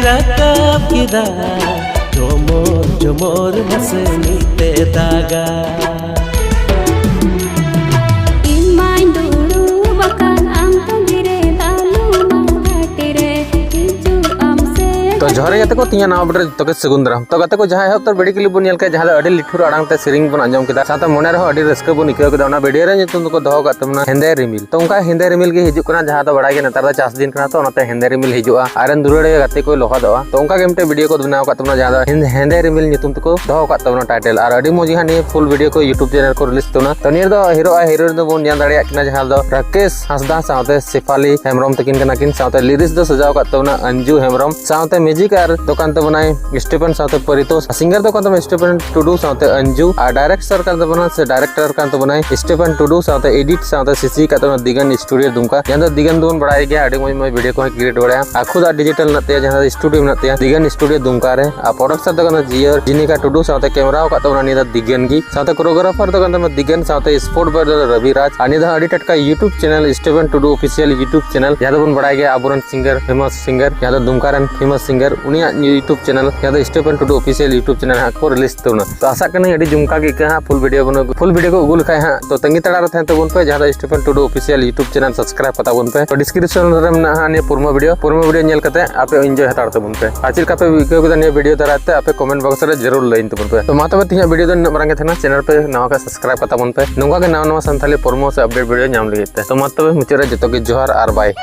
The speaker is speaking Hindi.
rakap kida jomor maseni te daga imain dulu bakan am tandire dalu magatire hiju amse तो जोहर गाते को तीन नाव बटर तो के सगुंदरा तो गाते को जहां है तो वीडियो क्लिप बन नेल के जहां अडी लिठुर आड़ांग ते सिरिंग बन अंजम केदा साथ मोने रहो अडी रस्क बन इकयो केदा ना वीडियो रे नितुम को दहो का तमना हेंदे रिमिल तो उनका हेंदे रिमिल के हिजु कना जहां तो बड़ा के नतार दा चास दिन कना तो ओनते हेंदे रिमिल हिजुआ आरन दुरड़े गाते को लोहा दवा तो उनका गेमटे वीडियो को बनाव का तमना जहां हेंदे रिमिल नितुम को दहो का तमना टाइटल और अडी मोजी हानि फुल वीडियो को YouTube चैनल को रिलीज तोना तो नियर दो हीरो दो बन जान दाड़िया किना जहां दो राकेश हंसदा साथे सिफाली हेमरम तकिन कना किन साथे लिरिक्स दो सजाव का तमना अंजू हेमरम साथे म्यूजिक और दुकान तो बनाए स्टीफन साथे परितोष सिंगर तो कांतो स्टीफन टुडू साथे अंजू और डायरेक्टर कांतो बना से डायरेक्टर कांतो बनाए स्टीफन टुडू साथे एडिट साथे सीसी का तो दिगन स्टूडियो दुमका यहां दिगन दोन बड़ाई गया अडी मोय वीडियो को क्रिएट बड़ाया आखुद डिजिटल नते जहां स्टूडियो नते दिगन स्टूडियो दुमका रे आ प्रोडक्शन तो कांतो जियर जिनिका टुडू साथे कैमरा का तो निदा दिगन की साथे कोरियोग्राफर तो कांतो दिगन साथे स्पोर्ट बर्डर रविराज अनिदा अडी टटका YouTube channel Stephen Tudu official YouTube channel जहां बन बड़ाई गया अबुरन सिंगर फेमस सिंगर जहां दुमका रन फेमस सिंगर उनिया YouTube चैनल या Stephen Tudu official YouTube channel को रिलीज तोना तो आशा करनी अडी जुमका के कहा फुल वीडियो को उगुल खाय हां तो तंगी तड़ा रे तो बन पे जहां Stephen Tudu official YouTube channel subscribe पता बन पे तो डिस्क्रिप्शन रे में ना ने पुरमा वीडियो नेल कते आपे एंजॉय हतार तो बन पे आचिल का पे वीडियो दराते आपे कमेंट बॉक्स रे जरूर लाइन तो बन पे तो मा तबे तिया वीडियो दन मरंगे थना चैनल पे नवा का सब्सक्राइब पता बन पे नोंगा के नवा संथाली पुरमा से अपडेट वीडियो नाम लेते तो मा तबे मुचरे जतो के जोहार आर बाय।